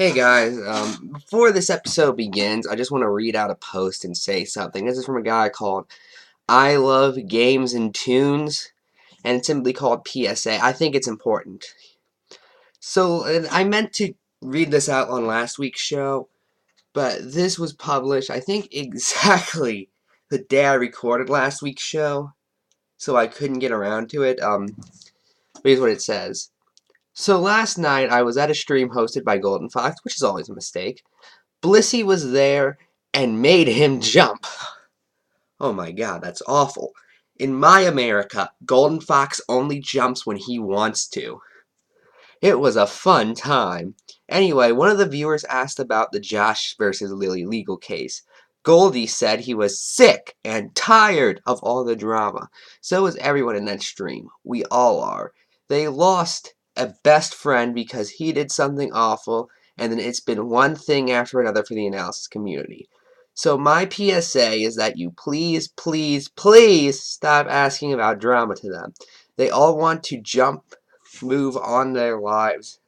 Hey guys, before this episode begins, I just want to read out a post and say something. This is from a guy called I Love Games and Tunes, and it's simply called PSA. I think it's important. So, I meant to read this out on last week's show, but this was published, I think, exactly the day I recorded last week's show, so I couldn't get around to it. Here's what it says. So last night, I was at a stream hosted by Golden Fox, which is always a mistake. Blissey was there and made him jump. Oh my god, that's awful. In my America, Golden Fox only jumps when he wants to. It was a fun time. Anyway, one of the viewers asked about the Josh versus Lily legal case. Goldie said he was sick and tired of all the drama. So is everyone in that stream. We all are. They lost a best friend because he did something awful, and then it's been one thing after another for the analysis community. So my PSA is that you please, please, please stop asking about drama to them. They all want to jump, move on their lives,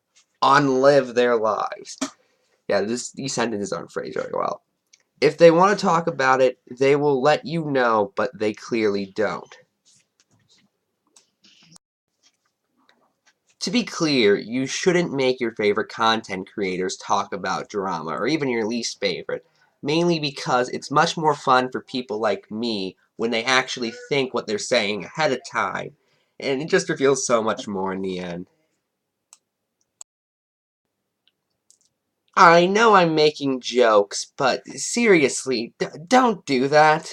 live their lives. Yeah, these sentences aren't phrased very well. If they want to talk about it, they will let you know, but they clearly don't. To be clear, you shouldn't make your favorite content creators talk about drama, or even your least favorite, mainly because it's much more fun for people like me when they actually think what they're saying ahead of time, and it just reveals so much more in the end. I know I'm making jokes, but seriously, don't do that.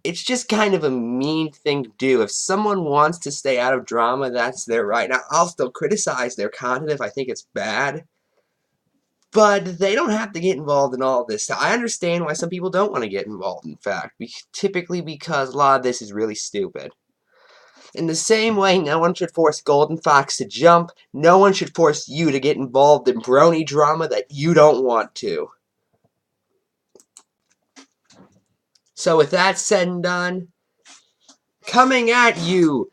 It's just kind of a mean thing to do. If someone wants to stay out of drama, that's their right. Now, I'll still criticize their content if I think it's bad, but they don't have to get involved in all this. I understand why some people don't want to get involved, in fact, typically because a lot of this is really stupid. In the same way, no one should force Golden Fox to jump, no one should force you to get involved in brony drama that you don't want to. So with that said and done, coming at you.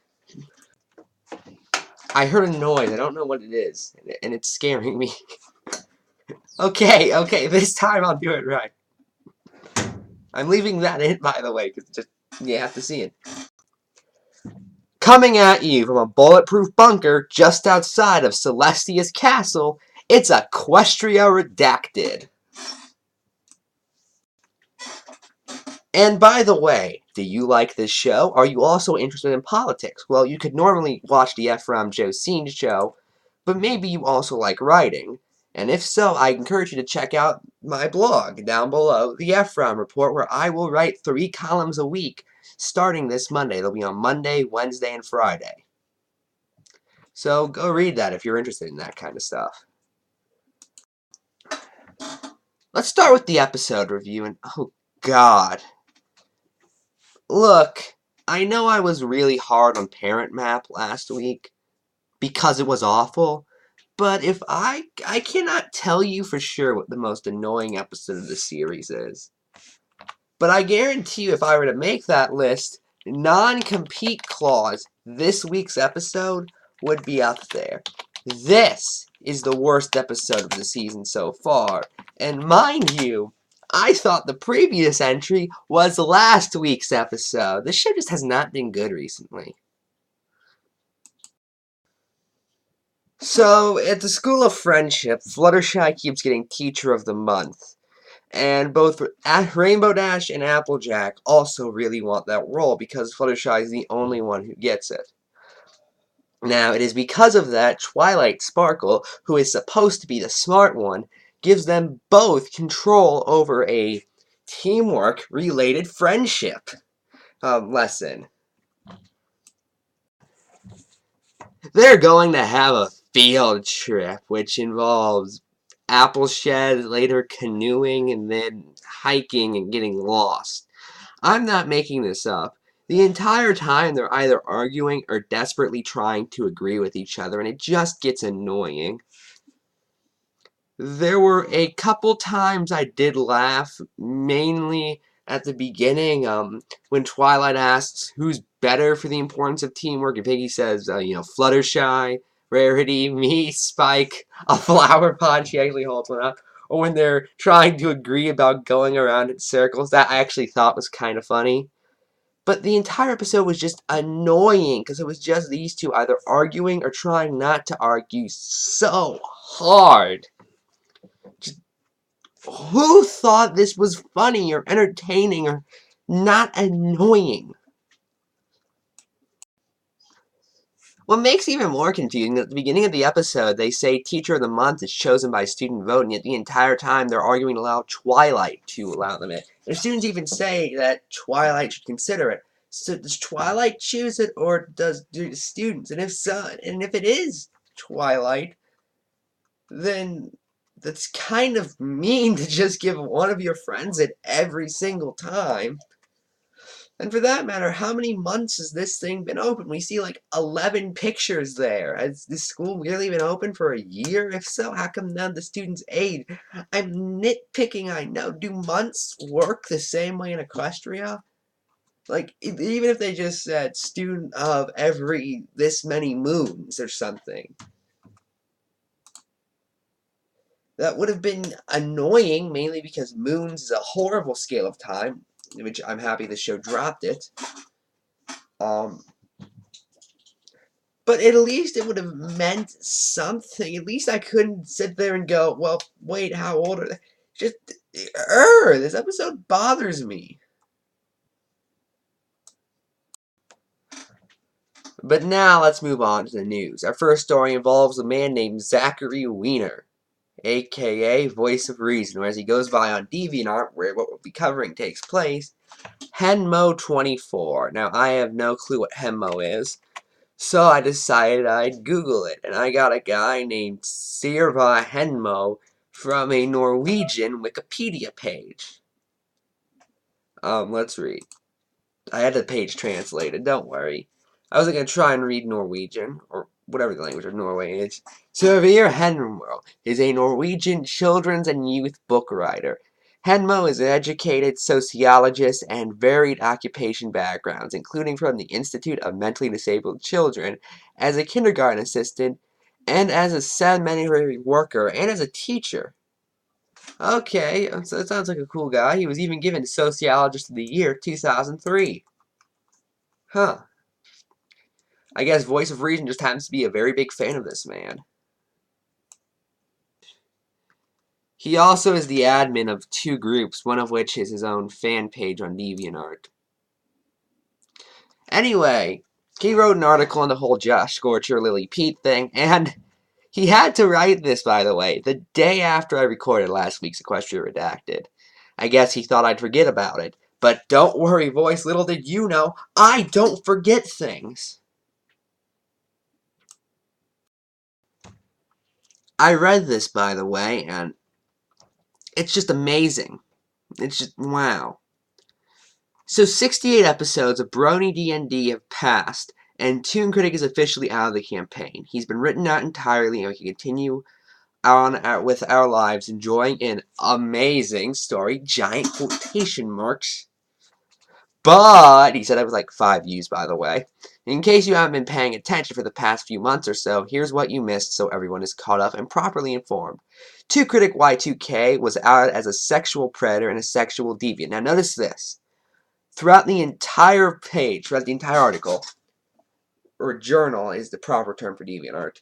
I heard a noise. I don't know what it is, and it's scaring me. Okay, this time I'll do it right. I'm leaving that in, by the way, because just you have to see it. Coming at you from a bulletproof bunker just outside of Celestia's castle, it's Equestria Redacted. And by the way, do you like this show? Are you also interested in politics? Well, you could normally watch the Ephrom Josine show, but maybe you also like writing. And if so, I encourage you to check out my blog down below, the Ephrom Report, where I will write 3 columns a week starting this Monday. They'll be on Monday, Wednesday, and Friday. So go read that if you're interested in that kind of stuff. Let's start with the episode review, and oh god. Look, I know I was really hard on Parent Map last week because it was awful, but if I cannot tell you for sure what the most annoying episode of the series is. But I guarantee you if I were to make that list, non-compete clause, this week's episode would be up there. This is the worst episode of the season so far. And mind you, I thought the previous entry was last week's episode. The show just has not been good recently. So, at the School of Friendship, Fluttershy keeps getting Teacher of the Month. And both Rainbow Dash and Applejack also really want that role because Fluttershy is the only one who gets it. Now, it is because of that Twilight Sparkle, who is supposed to be the smart one, gives them both control over a teamwork-related friendship lesson. They're going to have a field trip, which involves Appleshed, later canoeing, and then hiking and getting lost. I'm not making this up. The entire time they're either arguing or desperately trying to agree with each other, and it just gets annoying. There were a couple times I did laugh, mainly at the beginning, when Twilight asks who's better for the importance of teamwork, and Piggy says, Fluttershy, Rarity, me, Spike, a flower pot, she actually holds one up. Or when they're trying to agree about going around in circles, that I actually thought was kind of funny. But the entire episode was just annoying because it was just these two either arguing or trying not to argue so hard. Just, who thought this was funny or entertaining or not annoying? What makes it even more confusing is at the beginning of the episode, they say Teacher of the Month is chosen by student vote, and yet the entire time they're arguing to allow Twilight to allow them in. The students even say that Twilight should consider it. So does Twilight choose it, or do the students? And if so, and if it is Twilight, then that's kind of mean to just give one of your friends it every single time. And for that matter, how many months has this thing been open? We see like 11 pictures there. Has this school really been open for a year? If so, how come none of the students' age? I'm nitpicking, I know. Do months work the same way in Equestria? Like, even if they just said student of every this many moons or something. That would have been annoying, mainly because moons is a horrible scale of time, which I'm happy the show dropped it. But at least it would have meant something. At least I couldn't sit there and go, well, wait, how old are they? Just, this episode bothers me. But now let's move on to the news. Our first story involves a man named Zachary Weiner, aka Voice of Reason, where as he goes by on DeviantArt, where what we'll be covering takes place, Henmo24. Now, I have no clue what Henmo is. So I decided I'd Google it, and I got a guy named Sirva Henmo from a Norwegian Wikipedia page. Let's read. I had the page translated, don't worry. I wasn't going to try and read Norwegian, or whatever the language of Norway is. Sverrir Henmo is a Norwegian children's and youth book writer. Henmo is an educated sociologist and varied occupation backgrounds, including from the Institute of Mentally Disabled Children, as a kindergarten assistant, and as a seminary worker, and as a teacher. Okay, so that sounds like a cool guy. He was even given Sociologist of the Year 2003. Huh. I guess Voice of Reason just happens to be a very big fan of this man. He also is the admin of two groups, one of which is his own fan page on DeviantArt. Anyway, he wrote an article on the whole Josh Scorcher Lily Pete thing, and he had to write this, by the way, the day after I recorded last week's Equestria Redacted. I guess he thought I'd forget about it. But don't worry, Voice, little did you know, I don't forget things. I read this, by the way, and it's just amazing. It's just, wow. So 68 episodes of Brony D&D have passed, and Toon Critic is officially out of the campaign. He's been written out entirely, and we can continue on with our lives enjoying an amazing story, giant quotation marks. But, he said that was like 5 views, by the way. In case you haven't been paying attention for the past few months or so, here's what you missed so everyone is caught up and properly informed. Toon Critic Y2K was outed as a sexual predator and a sexual deviant. Now notice this. Throughout the entire page, throughout the entire article, or journal is the proper term for DeviantArt,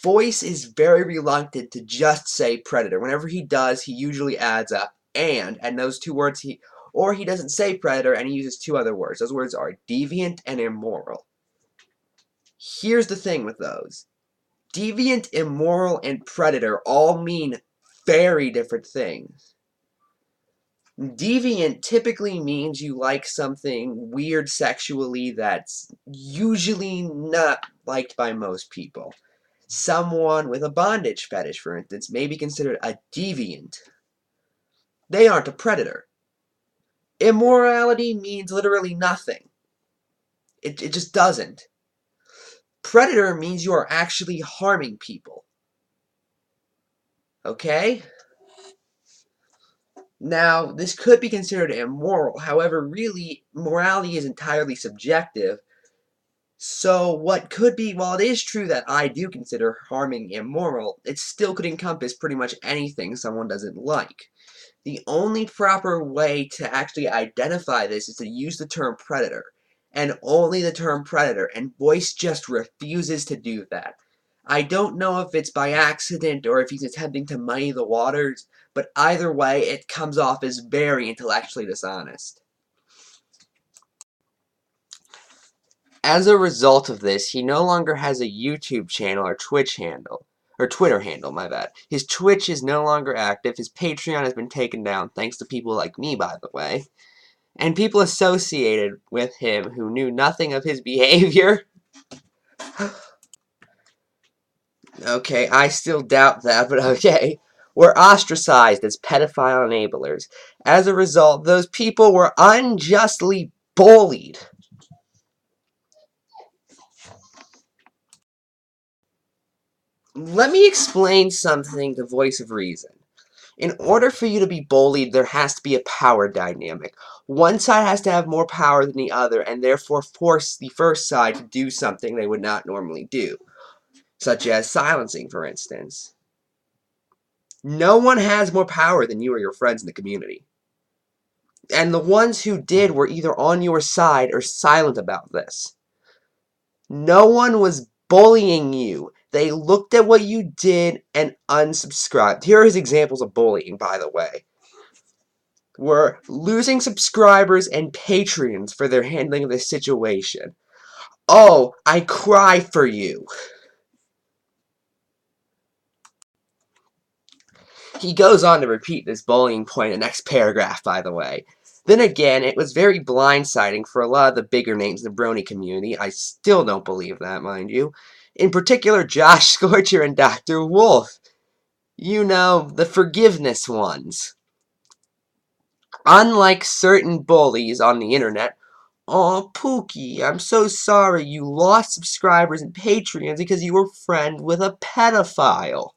Voice is very reluctant to just say predator. Whenever he does, he usually adds a and those two words or he doesn't say predator and he uses two other words. Those words are deviant and immoral. Here's the thing with those. Deviant, immoral, and predator all mean very different things. Deviant typically means you like something weird sexually that's usually not liked by most people. Someone with a bondage fetish, for instance, may be considered a deviant. They aren't a predator. Immorality means literally nothing. It just doesn't. Predator means you are actually harming people. Okay? Now, this could be considered immoral. However, really, morality is entirely subjective. So what could be, while it is true that I do consider harming immoral, it still could encompass pretty much anything someone doesn't like. The only proper way to actually identify this is to use the term predator, and only the term predator, and Boyce just refuses to do that. I don't know if it's by accident or if he's attempting to muddy the waters, but either way, it comes off as very intellectually dishonest. As a result of this, he no longer has a YouTube channel or Twitter handle, my bad. His Twitch is no longer active, his Patreon has been taken down, thanks to people like me, by the way. And people associated with him who knew nothing of his behavior. Okay, I still doubt that, but okay. Were ostracized as pedophile enablers. As a result, those people were unjustly bullied. Let me explain something to Voice of Reason. In order for you to be bullied, there has to be a power dynamic. One side has to have more power than the other, and therefore force the first side to do something they would not normally do, such as silencing, for instance. No one has more power than you or your friends in the community. And the ones who did were either on your side or silent about this. No one was bullying you. They looked at what you did and unsubscribed. Here are his examples of bullying, by the way. Were losing subscribers and Patreons for their handling of the situation. Oh, I cry for you. He goes on to repeat this bullying point in the next paragraph, by the way. Then again, it was very blindsiding for a lot of the bigger names in the Brony community. I still don't believe that, mind you. In particular, Josh Scorcher and Dr. Wolf. You know, the forgiveness ones. Unlike certain bullies on the internet, "Aw, Pookie, I'm so sorry you lost subscribers and Patreons because you were friend with a pedophile."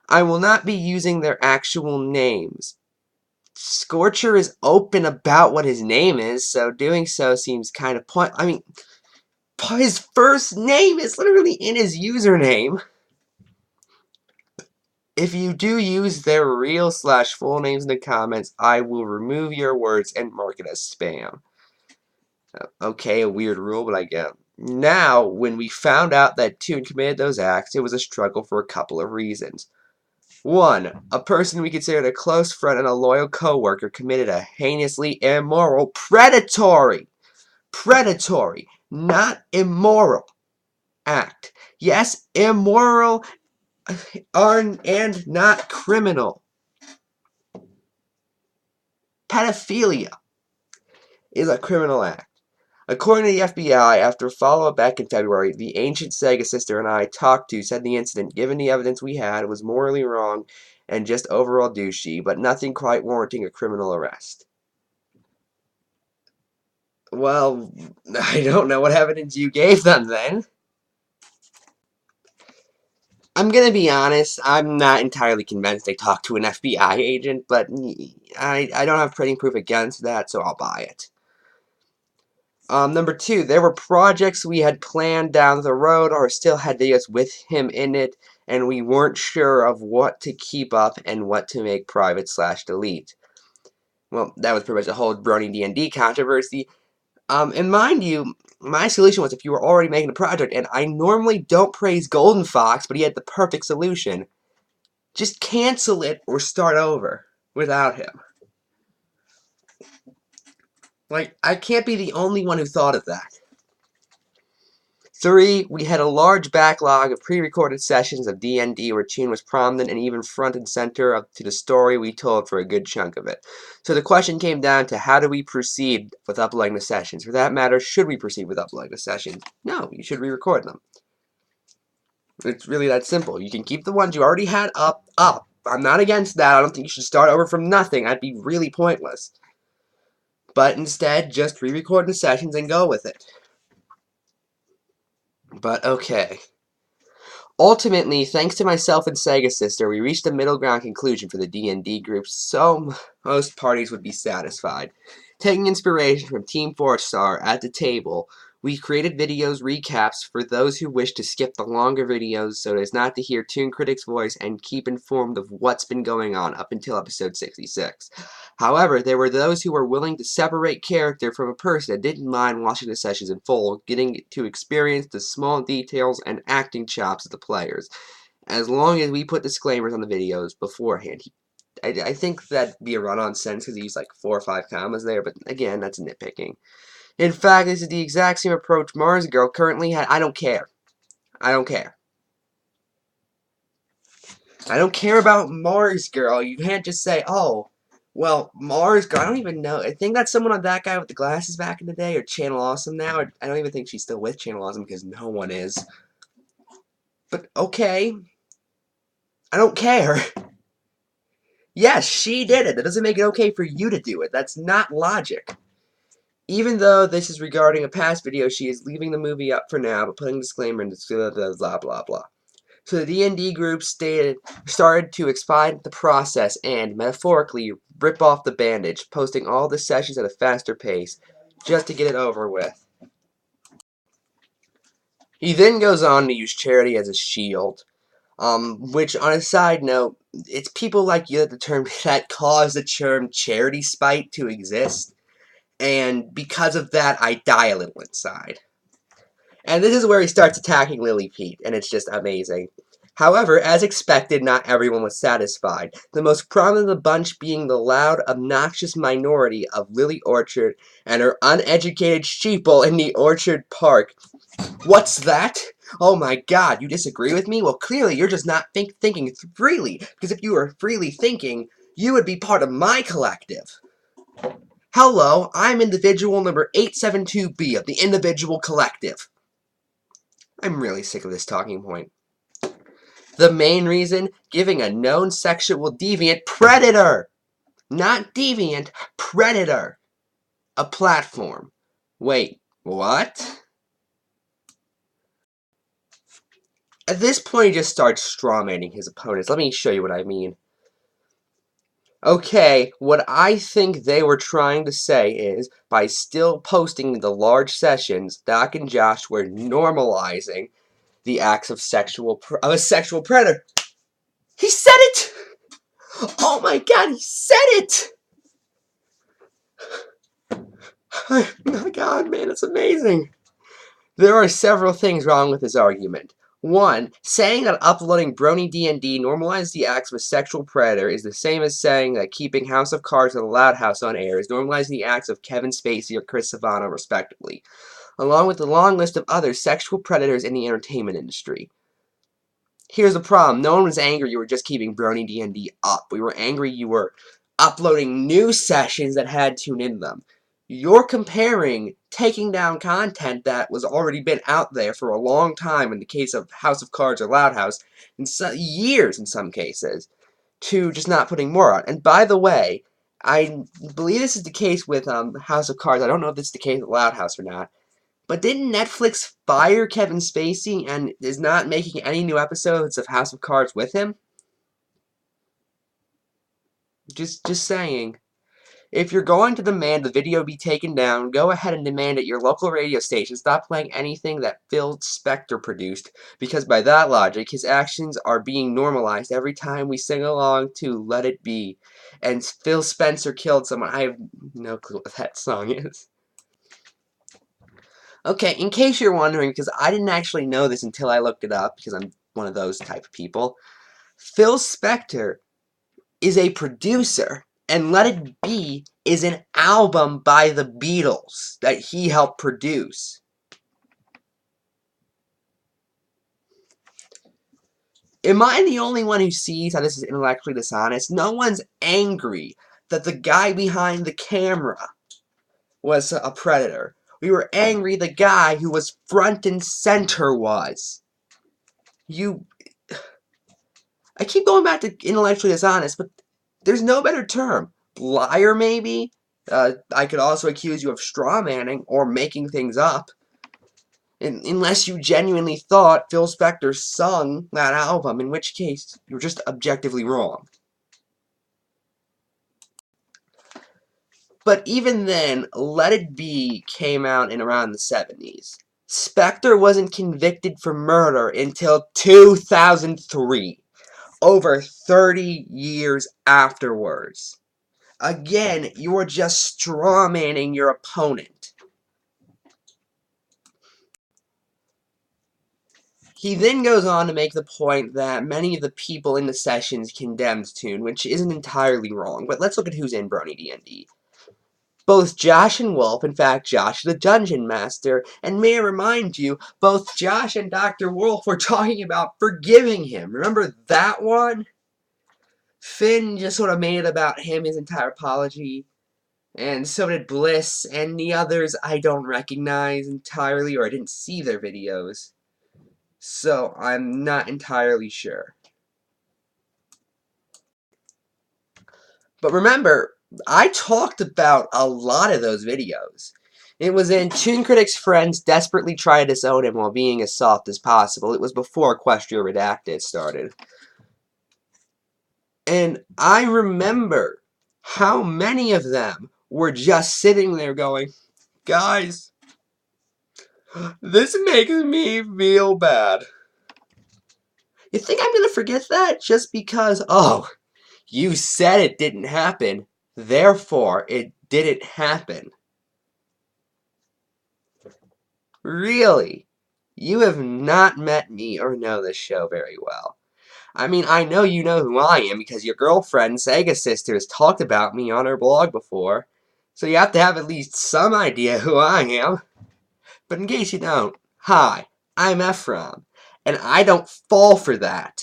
I will not be using their actual names. Scorcher is open about what his name is, so doing so seems kind of I mean, his first name is literally in his username. If you do use their real/full names in the comments, I will remove your words and mark it as spam. Okay, a weird rule, but I get it. Now, when we found out that Toon committed those acts, it was a struggle for a couple of reasons. One, a person we considered a close friend and a loyal co-worker committed a heinously immoral, predatory, not immoral act. Yes, immoral and not criminal. Pedophilia is a criminal act. According to the FBI, after a follow-up back in February, the ancient Sega sister and I talked to said the incident, given the evidence we had, was morally wrong and just overall douchey, but nothing quite warranting a criminal arrest. Well, I don't know what evidence you gave them then. I'm gonna be honest, I'm not entirely convinced they talked to an FBI agent, but I don't have printing proof against that, so I'll buy it. Number two, there were projects we had planned down the road or still had videos with him in it, and we weren't sure of what to keep up and what to make private/delete. Well, that was pretty much the whole Brony D&D controversy. And mind you, my solution was if you were already making a project, and I normally don't praise Golden Fox, but he had the perfect solution. Just cancel it or start over without him. Like, I can't be the only one who thought of that. 3, we had a large backlog of pre-recorded sessions of D&D where Toon was prominent and even front and center up to the story we told for a good chunk of it. So the question came down to how do we proceed with uploading the sessions? For that matter, should we proceed with uploading the sessions? No, you should re-record them. It's really that simple. You can keep the ones you already had up. I'm not against that. I don't think you should start over from nothing. That'd be really pointless. But instead, just re-record the sessions and go with it. But okay. Ultimately, thanks to myself and Sega Sister, we reached a middle ground conclusion for the D&D group so most parties would be satisfied. Taking inspiration from Team 4 Star at the table, We created videos recaps for those who wish to skip the longer videos so as not to hear Toon Critic's voice and keep informed of what's been going on up until episode 66. However, there were those who were willing to separate character from a person and didn't mind watching the sessions in full, getting to experience the small details and acting chops of the players. As long as we put disclaimers on the videos beforehand. I think that'd be a run-on sentence because he used like 4 or 5 commas there, but again, that's nitpicking. In fact, this is the exact same approach Mars Girl currently had. I don't care. I don't care. I don't care about Mars Girl. You can't just say, oh, well, Mars Girl. I don't even know. I think that's someone on that guy with the glasses back in the day, or Channel Awesome now. I don't even think she's still with Channel Awesome because no one is. But okay. I don't care. Yes, she did it. That doesn't make it okay for you to do it. That's not logic. Even though this is regarding a past video, she is leaving the movie up for now, but putting a disclaimer in blah, blah, blah, blah. So the D&D group started to expedite the process and, metaphorically, rip off the bandage, posting all the sessions at a faster pace, just to get it over with. He then goes on to use charity as a shield, which, on a side note, it's people like you that cause the term charity spite to exist. And because of that, I die a little inside. And this is where he starts attacking Lily Pete, and it's just amazing. However, as expected, not everyone was satisfied, the most prominent of the bunch being the loud, obnoxious minority of Lily Orchard and her uneducated sheeple in the Orchard Park. What's that? Oh my god, you disagree with me? Well, clearly you're just not thinking freely, because if you were freely thinking, you would be part of my collective. Hello, I'm individual number 872B of the Individual Collective. I'm really sick of this talking point. The main reason? Giving a known sexual deviant predator! Not deviant, predator! A platform. Wait, what? At this point, he just starts strawmanning his opponents. Let me show you what I mean. Okay, what I think they were trying to say is, by still posting the large sessions, Doc and Josh were normalizing the acts of a sexual predator. He said it! Oh my god, he said it! Oh my god, man, it's amazing. There are several things wrong with this argument. One, saying that uploading Brony D&D normalizes the acts of a sexual predator is the same as saying that keeping House of Cards and The Loud House on air is normalizing the acts of Kevin Spacey or Chris Savano, respectively, along with the long list of other sexual predators in the entertainment industry. Here's the problem. No one was angry you were just keeping Brony D&D up. We were angry you were uploading new sessions that had Tune in them. You're comparing taking down content that was already been out there for a long time in the case of House of Cards or Loud House, years in some cases, to just not putting more on. And by the way, I believe this is the case with House of Cards. I don't know if this is the case with Loud House or not. But didn't Netflix fire Kevin Spacey and is not making any new episodes of House of Cards with him? Just saying. If you're going to demand the video be taken down, go ahead and demand at your local radio station stop playing anything that Phil Spector produced, because by that logic, his actions are being normalized every time we sing along to Let It Be. And Phil Spencer killed someone. I have no clue what that song is. Okay, in case you're wondering, because I didn't actually know this until I looked it up, because I'm one of those type of people, Phil Spector is a producer, and Let It Be is an album by the Beatles that he helped produce. Am I the only one who sees how this is intellectually dishonest? No one's angry that the guy behind the camera was a predator. We were angry the guy who was front and center was. I keep going back to intellectually dishonest, but there's no better term. Liar, maybe? I could also accuse you of strawmanning or making things up. Unless you genuinely thought Phil Spector sung that album, in which case you're just objectively wrong. But even then, Let It Be came out in around the 70s. Spector wasn't convicted for murder until 2003, over 30 years afterwards. Again, you are just strawmanning your opponent. He then goes on to make the point that many of the people in the sessions condemned Toon, which isn't entirely wrong, but let's look at who's in Brony D&D. Both Josh and Wolf, in fact, Josh the Dungeon Master, and may I remind you, both Josh and Dr. Wolf were talking about forgiving him. Remember that one? Finn just sort of made it about him, his entire apology, and so did Bliss, and the others I don't recognize entirely, or I didn't see their videos, so I'm not entirely sure. But remember, I talked about a lot of those videos. It was in Toon Critic's friends desperately try to disown him while being as soft as possible. It was before Equestria Redacted started. And I remember how many of them were just sitting there going, guys, this makes me feel bad. You think I'm going to forget that just because, oh, you said it didn't happen, therefore it didn't happen? Really? You have not met me or know this show very well. I mean, I know you know who I am because your girlfriend, Sega Sister, has talked about me on her blog before. So you have to have at least some idea who I am. But in case you don't, hi, I'm Ephrom, and I don't fall for that.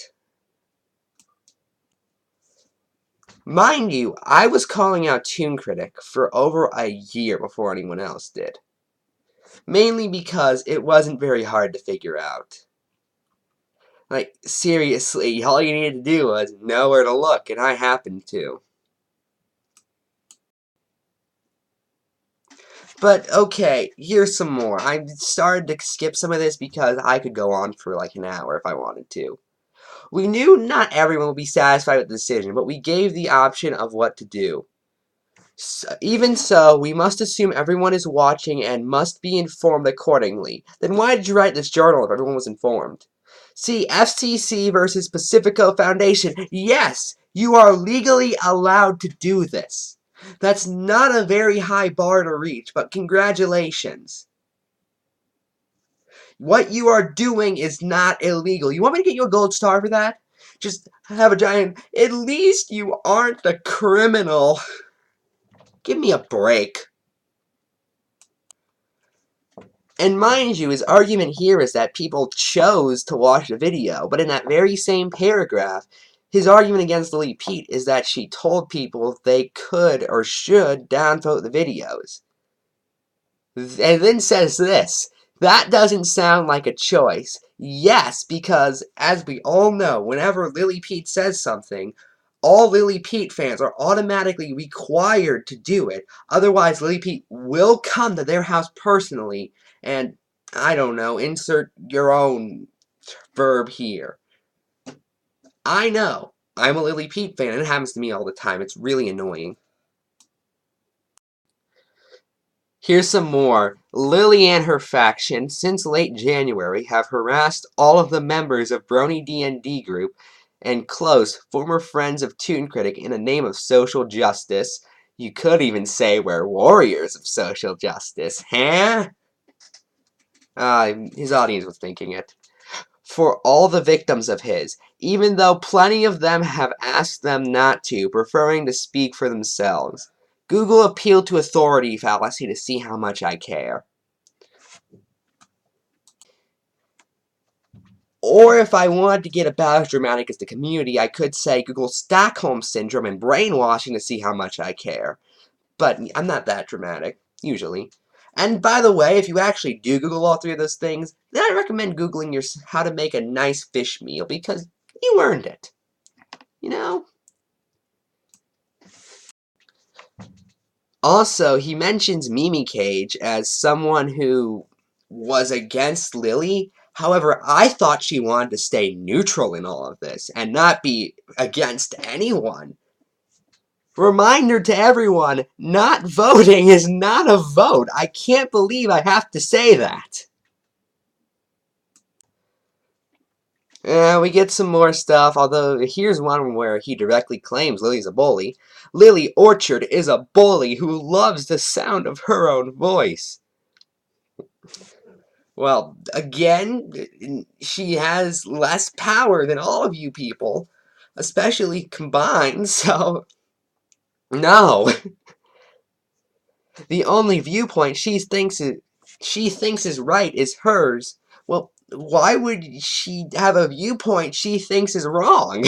Mind you, I was calling out Toon Critic for over a year before anyone else did. Mainly because it wasn't very hard to figure out. Like, seriously, all you needed to do was know where to look, and I happened to. But, okay, here's some more. I started to skip some of this because I could go on for like an hour if I wanted to. We knew not everyone would be satisfied with the decision, but we gave the option of what to do. Even so, we must assume everyone is watching and must be informed accordingly. Then why did you write this journal if everyone was informed? See, FCC versus Pacifico Foundation. Yes, you are legally allowed to do this. That's not a very high bar to reach, but congratulations. What you are doing is not illegal. You want me to get you a gold star for that? Just have a giant... At least you aren't a criminal. Give me a break. And mind you, his argument here is that people chose to watch the video, but in that very same paragraph, his argument against Lily Pete is that she told people they could or should downvote the videos. And then says this, that doesn't sound like a choice. Yes, because, as we all know, whenever Lily Pete says something, all Lily Pete fans are automatically required to do it. Otherwise, Lily Pete will come to their house personally and, I don't know, insert your own verb here. I know. I'm a Lily Pete fan, and it happens to me all the time. It's really annoying. Here's some more. Lily and her faction, since late January, have harassed all of the members of Brony D&D group and close former friends of Toon Critic in the name of social justice. You could even say we're warriors of social justice, huh? His audience was thinking it. For all the victims of his, even though plenty of them have asked them not to, preferring to speak for themselves. Google appealed to authority fallacy to see how much I care. Or if I wanted to get about as dramatic as the community, I could say Google Stockholm Syndrome and brainwashing to see how much I care. But I'm not that dramatic, usually. And by the way, if you actually do Google all three of those things, then I recommend Googling how to make a nice fish meal, because you earned it. You know? Also, he mentions Mimi Cage as someone who was against Lily. However, I thought she wanted to stay neutral in all of this and not be against anyone. Reminder to everyone, not voting is not a vote. I can't believe I have to say that. We get some more stuff, although here's one where he directly claims Lily's a bully. Lily Orchard is a bully who loves the sound of her own voice. Well, again, she has less power than all of you people, especially combined, so no. The only viewpoint she thinks is right is hers. Well, why would she have a viewpoint she thinks is wrong?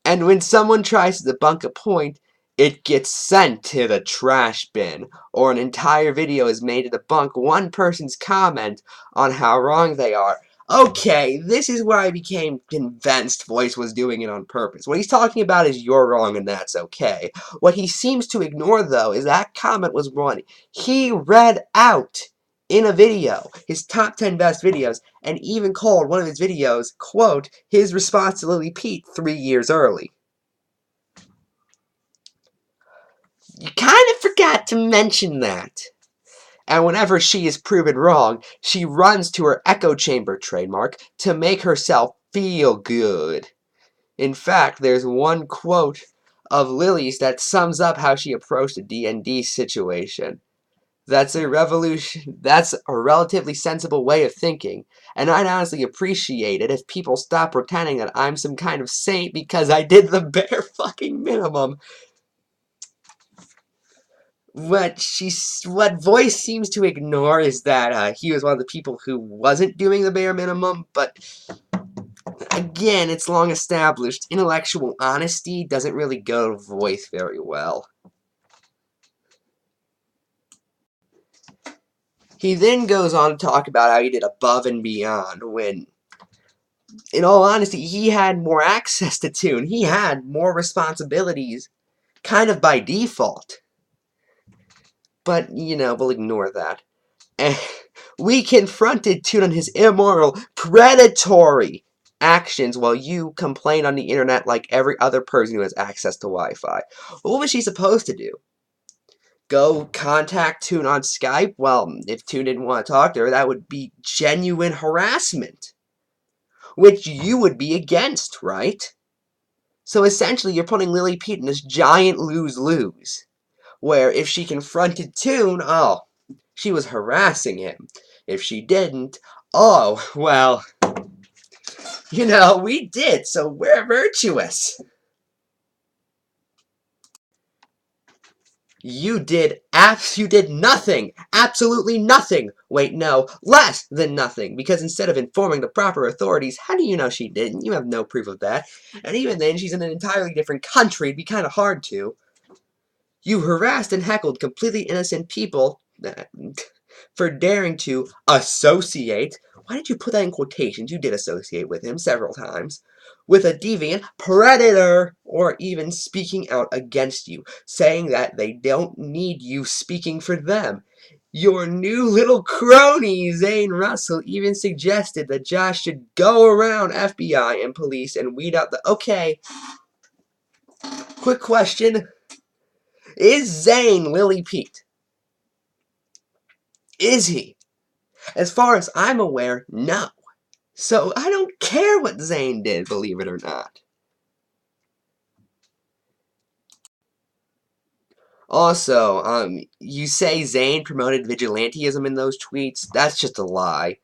And when someone tries to debunk a point, it gets sent to the trash bin, or an entire video is made to debunk one person's comment on how wrong they are. Okay, this is where I became convinced Voice was doing it on purpose. What he's talking about is you're wrong and that's okay. What he seems to ignore, though, is that comment was one he read out in a video, his top 10 best videos, and even called one of his videos, quote, his response to Lily Pete 3 years early. You kind of forgot to mention that. And whenever she is proven wrong, she runs to her echo chamber trademark to make herself feel good. In fact, there's one quote of Lily's that sums up how she approached a D&D situation. That's a relatively sensible way of thinking, and I'd honestly appreciate it if people stop pretending that I'm some kind of saint because I did the bare fucking minimum. What Voice seems to ignore is that he was one of the people who wasn't doing the bare minimum, but again, it's long established, intellectual honesty doesn't really go to Voice very well. He then goes on to talk about how he did above and beyond when, in all honesty, he had more access to Toon. He had more responsibilities, kind of by default. But, we'll ignore that. And we confronted Toon on his immoral, predatory actions while you complained on the internet like every other person who has access to Wi-Fi. What was she supposed to do? Go contact Toon on Skype? Well, if Toon didn't want to talk to her, that would be genuine harassment, which you would be against, right? So essentially, you're putting Lily Pete in this giant lose-lose, where if she confronted Toon, oh, she was harassing him. If she didn't, oh, well, we did, so we're virtuous. You did nothing, absolutely nothing. Wait, no, less than nothing, because instead of informing the proper authorities, how do you know she didn't? You have no proof of that. And even then, she's in an entirely different country, it'd be kind of hard to. You harassed and heckled completely innocent people for daring to associate. Why did you put that in quotations? You did associate with him several times. With a deviant predator, or even speaking out against you, saying that they don't need you speaking for them. Your new little crony, Zane Russell, even suggested that Josh should go around FBI and police and weed out the... Okay, quick question. Is Zane Lily Pete? Is he? As far as I'm aware, no. So I don't care what Zane did, believe it or not. Also, you say Zane promoted vigilantism in those tweets? That's just a lie.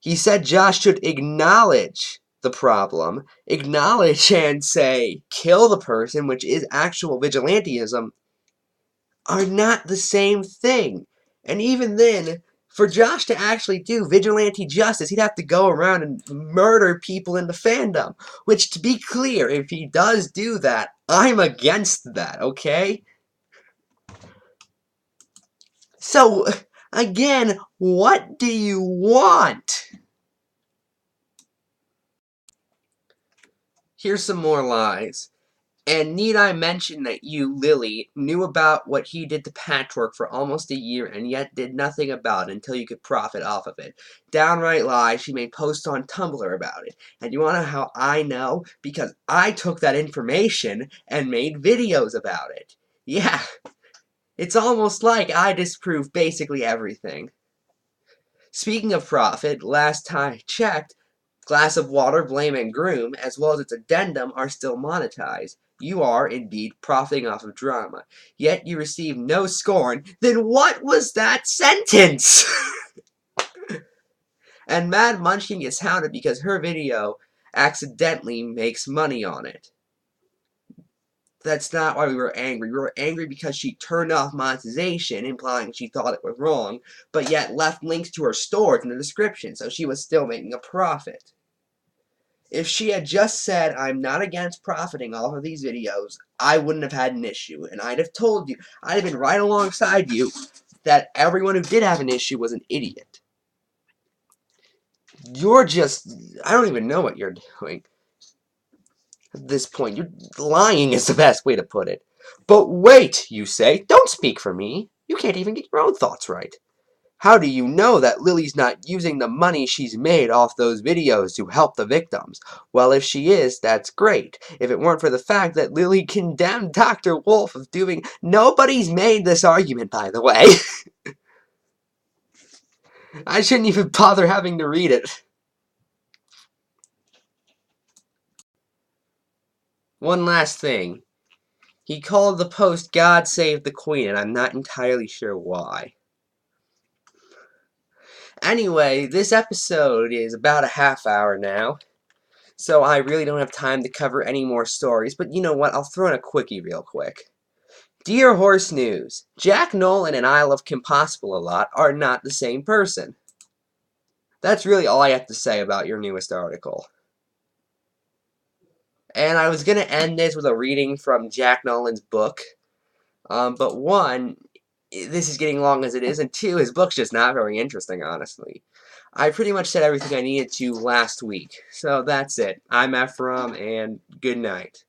He said Josh should acknowledge the problem, acknowledge and say, kill the person, which is actual vigilantism, are not the same thing. And even then, for Josh to actually do vigilante justice, he'd have to go around and murder people in the fandom. Which, to be clear, if he does do that, I'm against that, okay? So, again, what do you want? Here's some more lies. And need I mention that you, Lily, knew about what he did to Patchwork for almost a year and yet did nothing about it until you could profit off of it. Downright lie, she made posts on Tumblr about it. And you wanna know how I know? Because I took that information and made videos about it. Yeah, it's almost like I disprove basically everything. Speaking of profit, last time I checked, Glass of Water, Blame, and Groom, as well as its addendum, are still monetized. You are, indeed, profiting off of drama. Yet you receive no scorn. Then what was that sentence? And Mad Munchkin gets hounded because her video accidentally makes money on it. That's not why we were angry. We were angry because she turned off monetization, implying she thought it was wrong, but yet left links to her stores in the description, so she was still making a profit. If she had just said, I'm not against profiting off of these videos, I wouldn't have had an issue. And I'd have told you, I'd have been right alongside you, that everyone who did have an issue was an idiot. You're just, I don't even know what you're doing. At this point, you're lying is the best way to put it. But wait, you say, don't speak for me. You can't even get your own thoughts right. How do you know that Lily's not using the money she's made off those videos to help the victims? Well, if she is, that's great. If it weren't for the fact that Lily condemned Dr. Wolf of doing... Nobody's made this argument, by the way. I shouldn't even bother having to read it. One last thing. He called the post God Save the Queen, and I'm not entirely sure why. Anyway, this episode is about a half hour now. So I really don't have time to cover any more stories, but you know what, I'll throw in a quickie real quick. Dear Horse News, Jack Nolan and I Love Kim Possible a Lot are not the same person. That's really all I have to say about your newest article. And I was going to end this with a reading from Jack Nolan's book, but one, this is getting long as it is, and two, his book's just not very interesting, honestly. I pretty much said everything I needed to last week. So that's it. I'm Ephrom, and good night.